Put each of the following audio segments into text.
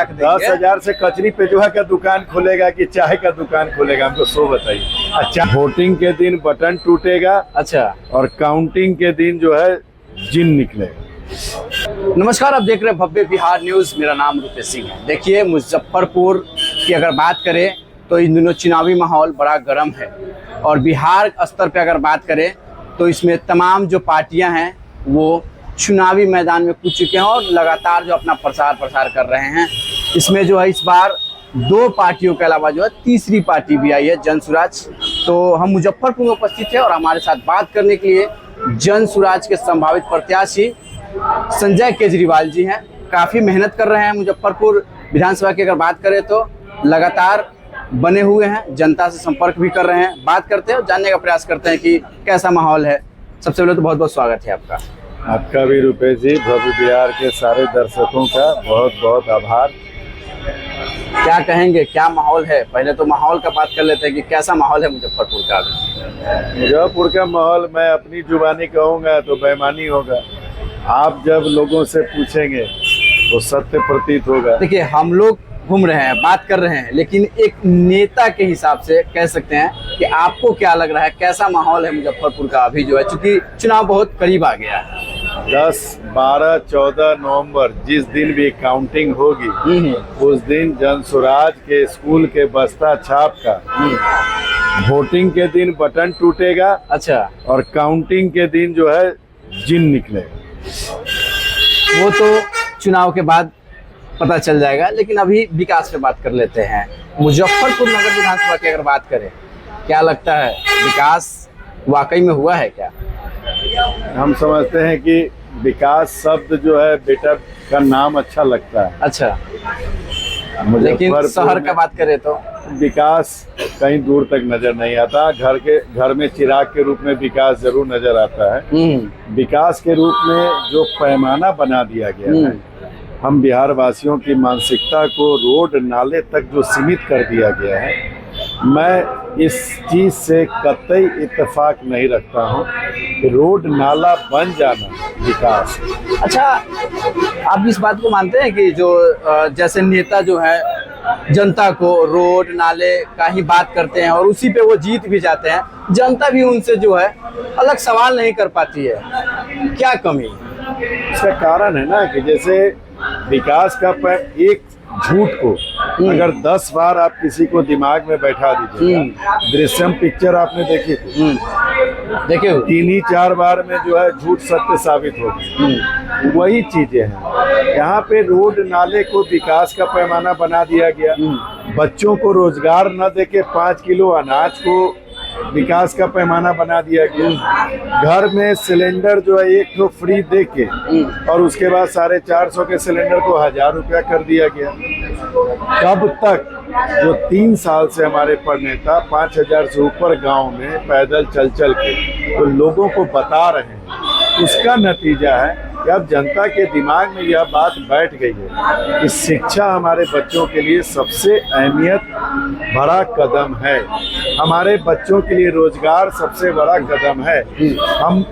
10,000 से कचरी पेजवा का दुकान खोलेगा कि चाय का दुकान खोलेगा, हमको सो बताइए। अच्छा, वोटिंग के दिन बटन टूटेगा, अच्छा, और काउंटिंग के दिन जो है जिन निकलेगा। नमस्कार, आप देख रहे हैं भव्य बिहार न्यूज। मेरा नाम रुपेश सिंह है। देखिए, मुजफ्फरपुर की अगर बात करें तो इन दिनों चुनावी माहौल बड़ा गर्म है, और बिहार स्तर पे अगर बात करें तो इसमें तमाम जो पार्टियां हैं वो चुनावी मैदान में कूद चुके हैं और लगातार जो अपना प्रसार कर रहे हैं। इसमें जो है इस बार दो पार्टियों के अलावा जो है तीसरी पार्टी भी आई है, जन सुराज। तो हम मुजफ्फरपुर में उपस्थित हैं और हमारे साथ बात करने के लिए जन सुराज के संभावित प्रत्याशी संजय केजरीवाल जी हैं। काफ़ी मेहनत कर रहे हैं मुजफ्फरपुर विधानसभा की अगर बात करें तो लगातार बने हुए हैं, जनता से संपर्क भी कर रहे हैं। बात करते हैं और जानने का प्रयास करते हैं कि कैसा माहौल है। सबसे पहले तो बहुत बहुत स्वागत है आपका। आपका भी रुपेश जी, भव्य बिहार के सारे दर्शकों का बहुत बहुत आभार। क्या कहेंगे, क्या माहौल है? पहले तो माहौल का बात कर लेते हैं कि कैसा माहौल है मुजफ्फरपुर का। मुजफ्फरपुर का माहौल मैं अपनी जुबानी कहूँगा तो बेईमानी होगा। आप जब लोगों से पूछेंगे तो सत्य प्रतीत होगा। देखिए, हम लोग घूम रहे हैं, बात कर रहे हैं, लेकिन एक नेता के हिसाब से कह सकते हैं कि आपको क्या लग रहा है, कैसा माहौल है मुजफ्फरपुर का अभी जो है, क्योंकि चुनाव बहुत करीब आ गया है। 10, 12, 14 नवंबर जिस दिन भी काउंटिंग होगी उस दिन जन सुराज के स्कूल के बस्ता छाप का वोटिंग के दिन बटन टूटेगा, अच्छा, और काउंटिंग के दिन जो है जिन निकलेगा। वो तो चुनाव के बाद पता चल जाएगा, लेकिन अभी विकास पे बात कर लेते हैं। मुजफ्फरपुर नगर विधानसभा की अगर बात करें, क्या लगता है, विकास वाकई में हुआ है क्या? हम समझते हैं कि विकास शब्द जो है बेटा का नाम अच्छा लगता है, अच्छा, लेकिन शहर का बात करें तो विकास कहीं दूर तक नजर नहीं आता। घर में चिराग के रूप में विकास जरूर नजर आता है। विकास के रूप में जो पैमाना बना दिया गया है, हम बिहार वासियों की मानसिकता को रोड नाले तक जो सीमित कर दिया गया है, मैं इस चीज से कतई इत्तेफाक नहीं रखता हूँ कि रोड नाला बन जाना विकास। अच्छा, आप इस बात को मानते हैं कि जो जैसे नेता जो है जनता को रोड नाले का ही बात करते हैं और उसी पे वो जीत भी जाते हैं, जनता भी उनसे जो है अलग सवाल नहीं कर पाती है, क्या कमी? इसका कारण है ना कि जैसे विकास का एक झूठ को अगर 10 बार आप किसी को दिमाग में बैठा दीजिए, दृश्यम पिक्चर आपने देखी थी, देखिए 3-4 बार में जो है झूठ सत्य साबित होगी। वही चीजें हैं यहाँ पे। रोड नाले को विकास का पैमाना बना दिया गया, बच्चों को रोजगार न देके 5 किलो अनाज को विकास का पैमाना बना दिया गया। घर में सिलेंडर जो है 1 ठो फ्री दे के और उसके बाद 450 के सिलेंडर को 1000 रुपया कर दिया गया। कब तक जो 3 साल से हमारे नेता 5000 से ऊपर गांव में पैदल चल के तो लोगों को बता रहे हैं, उसका नतीजा है कि अब जनता के दिमाग में यह बात बैठ गई है कि शिक्षा हमारे बच्चों के लिए सबसे अहमियत बड़ा कदम है, हमारे बच्चों के लिए रोजगार सबसे बड़ा कदम है। हम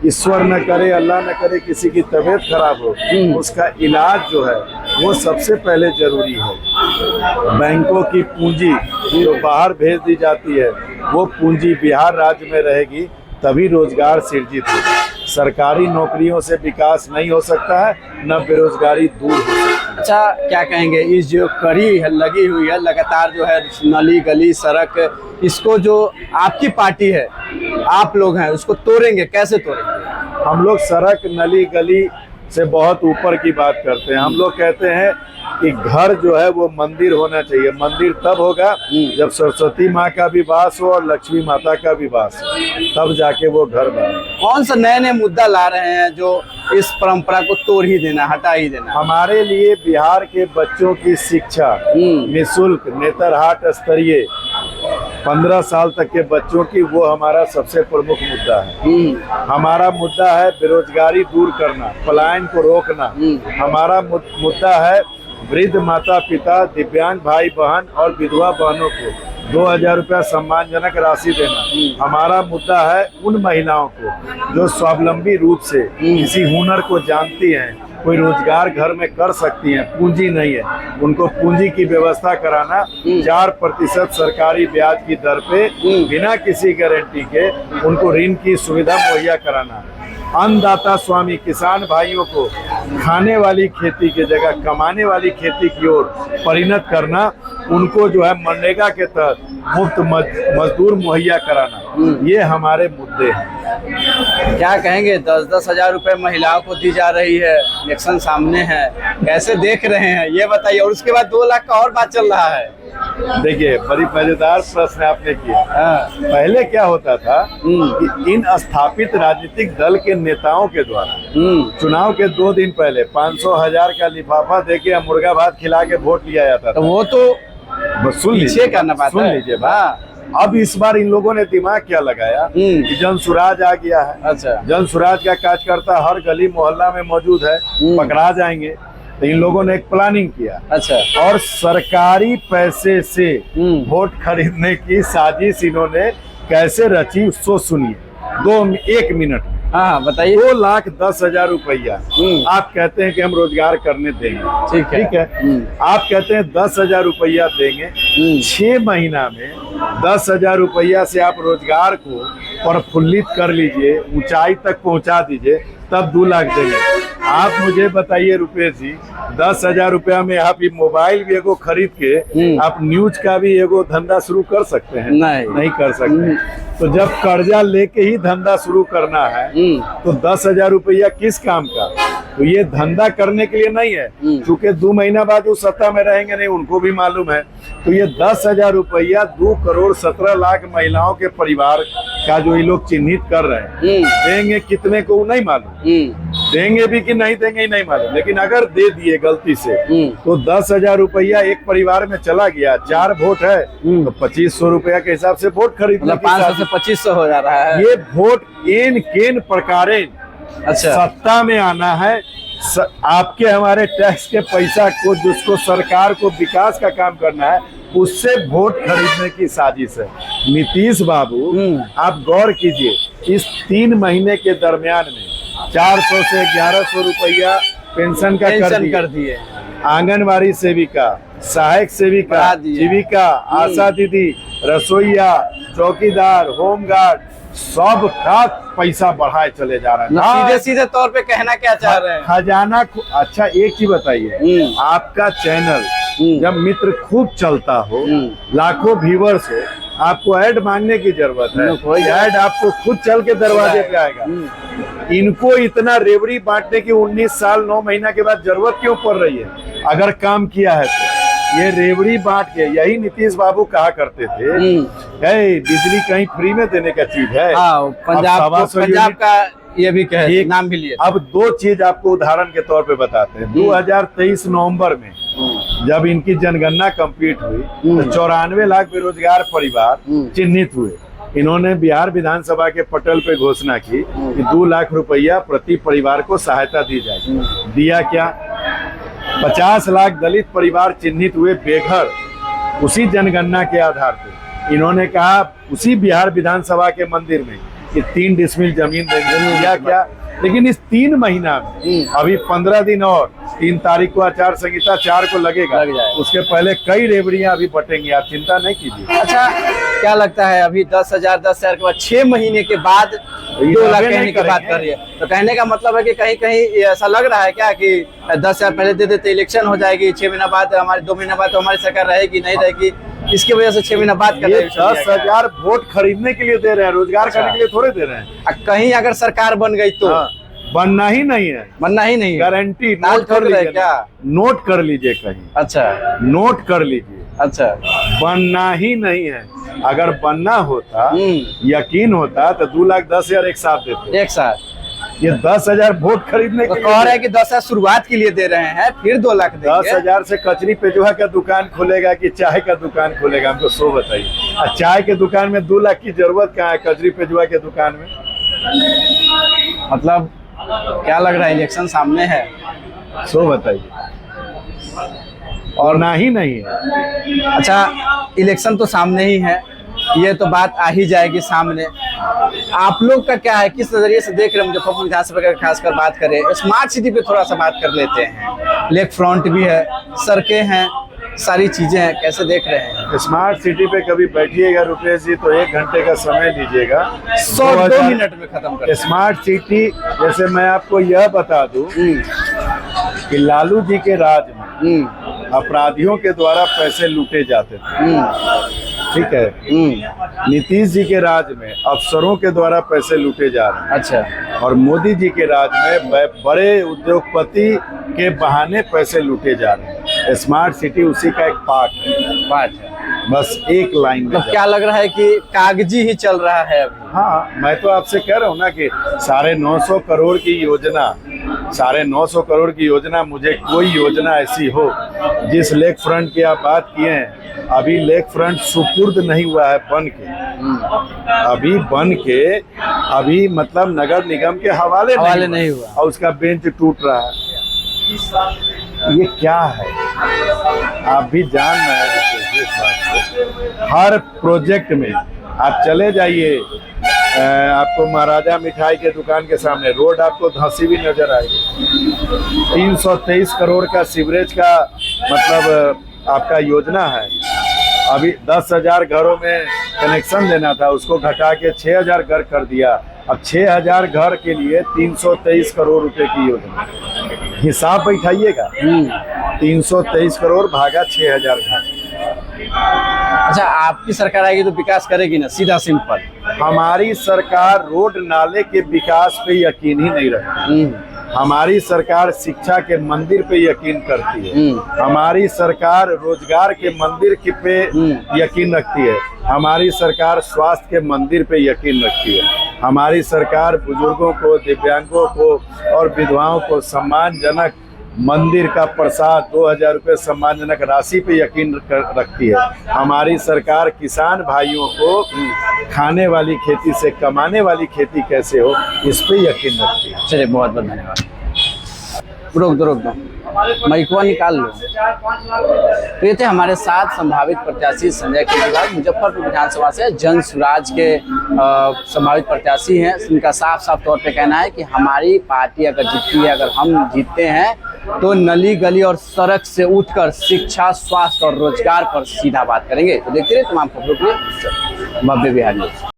ईश्वर न करे, अल्लाह न करे किसी की तबीयत खराब हो, उसका इलाज जो है वो सबसे पहले जरूरी है। बैंकों की पूंजी जो बाहर भेज दी जाती है वो पूंजी बिहार राज्य में रहेगी, तभी रोजगार सृजित होगा। सरकारी नौकरियों से विकास नहीं हो सकता है, न बेरोजगारी दूर हो सकती है। अच्छा, क्या कहेंगे, इस जो कड़ी है लगी हुई है लगातार जो है नाली गली सड़क, इसको जो आपकी पार्टी है, आप लोग हैं, उसको तोड़ेंगे, कैसे तोड़ेंगे? हम लोग सड़क नली गली से बहुत ऊपर की बात करते हैं। हम लोग कहते हैं कि घर जो है वो मंदिर होना चाहिए। मंदिर तब होगा जब सरस्वती माँ का भी वास हो और लक्ष्मी माता का भी वास हो, तब जाके वो घर बने। कौन सा नए मुद्दा ला रहे हैं जो इस परंपरा को तोड़ ही देना, हटा ही देना? हमारे लिए बिहार के बच्चों की शिक्षा निःशुल्क नेतरहाट स्तरीय 15 साल तक के बच्चों की, वो हमारा सबसे प्रमुख मुद्दा है। हमारा मुद्दा है बेरोजगारी दूर करना, पलायन को रोकना। हमारा मुद्दा है वृद्ध माता पिता, दिव्यांग भाई बहन और विधवा बहनों को 2000 रुपया सम्मानजनक राशि देना। हमारा मुद्दा है उन महिलाओं को जो स्वावलंबी रूप से किसी हुनर को जानती हैं कोई रोजगार घर में कर सकती हैं, पूंजी नहीं है, उनको पूंजी की व्यवस्था कराना, 4% सरकारी ब्याज की दर पे बिना किसी गारंटी के उनको ऋण की सुविधा मुहैया कराना, अन्नदाता स्वामी किसान भाइयों को खाने वाली खेती की जगह कमाने वाली खेती की ओर परिणत करना, उनको जो है मनरेगा के तहत मुफ्त मजदूर मुहैया कराना, ये हमारे मुद्दे हैं। क्या कहेंगे? 10-10 हजार रुपए महिलाओं को दी जा रही है, इलेक्शन सामने है, कैसे देख रहे हैं ये बताइए? और उसके बाद 2 लाख का और बात चल रहा है। देखिए, बड़ी मजेदार प्रश्न आपने किया। पहले क्या होता था कि इन स्थापित राजनीतिक दल के नेताओं के द्वारा चुनाव के 2 दिन पहले 500,000 का लिफाफा देके या मुर्गा भात खिला के वोट लिया जाता था। तो वो तो सुन लीजिए, सुन लीजिए बात। अब इस बार इन लोगों ने दिमाग क्या लगाया कि जन सुराज आ गया है। अच्छा, जन सुराज का कार्यकर्ता हर गली मोहल्ला में मौजूद है, पकड़ा जाएंगे। तो इन लोगों ने एक प्लानिंग किया। अच्छा, और सरकारी पैसे से वोट खरीदने की साजिश इन्होंने कैसे रची, उसको सुनिए 1 मिनट में। हाँ बताइए। 2,10,000 रुपया आप कहते हैं कि हम रोजगार करने देंगे, ठीक है। आप कहते हैं 10,000 रुपया देंगे, 6 महीना में 10,000 रुपया से आप रोजगार को प्रफुल्लित कर लीजिए, ऊंचाई तक पहुंचा दीजिए, तब 2 लाख देंगे। आप मुझे बताइए रुपेश जी, 10,000 रुपया में आप ये मोबाइल भी एगो खरीद के आप न्यूज का भी एगो धंधा शुरू कर सकते हैं? नहीं कर सकते। तो जब कर्जा लेके ही धंधा शुरू करना है तो 10,000 रुपया किस काम का? तो ये धंधा करने के लिए नहीं है, क्योंकि 2 महीना बाद वो सत्ता में रहेंगे नहीं, उनको भी मालूम है। तो ये 10,000 रुपया 2,17,00,000 महिलाओं के परिवार का जो ये लोग चिन्हित कर रहे हैं, देंगे कितने को नहीं मालूम, देंगे भी कि नहीं देंगे ही नहीं मालूम। लेकिन अगर दे दिए गलती से तो 10,000 रुपया एक परिवार में चला गया, 4 वोट है तो 2,500 रुपया के हिसाब से वोट खरीद, 500 से 2,500 हो जा रहा है। ये वोट केन प्रकारेण अच्छा सत्ता में आना है। आपके हमारे टैक्स के पैसा को, जिसको सरकार को विकास का काम करना है, उससे वोट खरीदने की साजिश है। नीतीश बाबू, आप गौर कीजिए, इस 3 महीने के दरमियान में 400 से 1,100 रुपया पेंशन का कर दिए। आंगनबाड़ी सेविका, सहायक सेविका, जीविका, आशा दीदी, रसोईया, चौकीदार, होमगार्ड, सब का पैसा बढ़ाए चले जा रहा है। सीधे सीधे तौर पे कहना क्या चाह रहे हैं? खजाना। अच्छा, एक चीज बताइए, आपका चैनल जब मित्र खूब चलता हो, लाखों व्यूअर्स हो, आपको ऐड मांगने की जरूरत है? ऐड आपको खुद चल के दरवाजे पे आएगा। इनको इतना रेवड़ी बांटने की 19 साल 9 महीना के बाद जरूरत क्यों पड़ रही है? अगर काम किया है तो ये रेवड़ी बांट के, यही नीतीश बाबू कहा करते थे, बिजली कहीं फ्री में देने का चीज है। पंजाब का ये भी कहे, नाम भी लिए। अब 2 चीज आपको उदाहरण के तौर पे बताते हैं। 2023 नवंबर में जब इनकी जनगणना कंप्लीट हुई तो 94 लाख बेरोजगार परिवार चिन्हित हुए। इन्होंने बिहार विधानसभा के पटल पे घोषणा की कि 2 लाख रुपया प्रति परिवार को सहायता दी जाएगी। दिया क्या? 50 लाख दलित परिवार चिन्हित हुए बेघर। उसी जनगणना के आधार पे इन्होंने कहा उसी बिहार विधानसभा के मंदिर में कि 3 डिसमिल जमीन देंगे। दिया क्या? लेकिन इस 3 महीना में अभी 15 दिन और 3 तारीख को आचार संहिता 4 को लगेगा, उसके पहले कई रेवड़ियां अभी बटेंगी, आप चिंता नहीं कीजिए। अच्छा, क्या लगता है अभी 10,000 के बाद 6 महीने के बाद 2 लाख कहने की बात कर रही है, तो कहने का मतलब है कि कहीं कहीं ऐसा लग रहा है क्या कि 10,000 पहले दे देते, इलेक्शन हो जाएगी, 6 महीना बाद हमारी 2 महीना बाद तो हमारी सरकार रहेगी नहीं रहेगी, इसकी वजह से 6 महीना बाद कर 10,000 वोट खरीदने के लिए दे रहे हैं, रोजगार करने के लिए थोड़े दे रहे हैं। कहीं अगर सरकार बन गई तो बनना ही नहीं है, बनना ही नहीं, गारंटी। नोट कर लीजिए क्या? नोट कर लीजिए कहीं। अच्छा, नोट कर लीजिए। अच्छा, बनना ही नहीं है। अगर बनना होता, यकीन होता तो 2,10,000 एक साथ देते। एक साथ ये 10,000 वोट खरीदने के कह रहे हैं कि 10,000 शुरुआत के लिए दे रहे हैं, फिर 2 लाख देंगे। 10,000 से कचरी पेचुहा का दुकान खोलेगा कि चाय का दुकान खोलेगा? हमको सो बताइए। और चाय के दुकान में 2 लाख की जरूरत कहाँ है? कचरी पेचुहा के दुकान में। मतलब क्या लग रहा है, इलेक्शन सामने है, सो बताइए। और ना ही नहीं है। अच्छा, इलेक्शन तो सामने ही है, ये तो बात आ ही जाएगी सामने। आप लोग का क्या है, किस नजरिए से देख रहे हैं मुजफ्फरपुर विधानसभा का, खासकर बात करें स्मार्ट सिटी पे थोड़ा सा बात कर लेते हैं। लेक फ्रंट भी है, सड़कें हैं, सारी चीजें हैं, कैसे देख रहे हैं? स्मार्ट सिटी पे कभी बैठिएगा रुपेश जी तो 1 घंटे का समय लीजिएगा, 102 मिनट में खत्म कर। स्मार्ट सिटी जैसे मैं आपको यह बता दूं कि लालू जी के राज में अपराधियों के द्वारा पैसे लूटे जाते थे, ठीक है। नीतीश जी के राज में अफसरों के द्वारा पैसे लूटे जा रहे हैं। अच्छा। और मोदी जी के राज में बड़े उद्योगपति के बहाने पैसे लूटे जा रहे हैं। स्मार्ट सिटी उसी का एक पार्ट है। बस एक लाइन में मतलब क्या लग रहा है कि कागजी ही चल रहा है अभी? हाँ, मैं तो आपसे कह रहा हूँ ना कि 950 करोड़ की योजना, 950 करोड़ की योजना, मुझे कोई योजना ऐसी हो जिस लेक फ्रंट की आप बात किए हैं, अभी लेक फ्रंट सुपुर्द नहीं हुआ है बन के, अभी बन के अभी मतलब नगर निगम के हवाले नहीं हुआ और उसका बेंच टूट रहा है। ये क्या है? आप भी जान रहे हैं इस बात को। हर प्रोजेक्ट में आप चले जाइए, आपको महाराजा मिठाई के दुकान के सामने रोड आपको धंसी भी नजर आएगी। 323 करोड़ का सीवरेज का मतलब आपका योजना है। अभी 10,000 घरों में कनेक्शन देना था, उसको घटा के 6,000 घर कर दिया। अब 6,000 घर के लिए 323 करोड़ रुपए की योजना, हिसाब बैठाइएगा। 323 करोड़ भागा 6,000 घर। अच्छा, आपकी सरकार आएगी तो विकास करेगी ना, सीधा सिंपल। हमारी सरकार रोड नाले के विकास पे यकीन ही नहीं रखती। हमारी सरकार शिक्षा के मंदिर पे यकीन करती है। हमारी सरकार रोजगार के मंदिर पे यकीन रखती है। हमारी सरकार स्वास्थ्य के मंदिर पे यकीन रखती है। हमारी सरकार बुजुर्गों को, दिव्यांगों को और विधवाओं को सम्मानजनक मंदिर का प्रसाद 2,000 रुपये सम्मानजनक राशि पे यकीन रखती है। हमारी सरकार किसान भाइयों को खाने वाली खेती से कमाने वाली खेती कैसे हो, इस पे यकीन रखती है। चलिए, बहुत बहुत धन्यवाद। रोक दो, माइकवा निकाल लो। तो ये थे हमारे साथ संभावित प्रत्याशी संजय केजरीवाल, मुजफ्फरपुर विधानसभा से जन सुराज के संभावित प्रत्याशी हैं। इनका साफ साफ तौर पे कहना है कि हमारी पार्टी अगर जीतती है, अगर हम जीतते हैं तो नली गली और सड़क से उठकर शिक्षा, स्वास्थ्य और रोजगार पर सीधा बात करेंगे। तो देखते रहिए तमाम खबरों के लिए भव्य बिहार न्यूज़।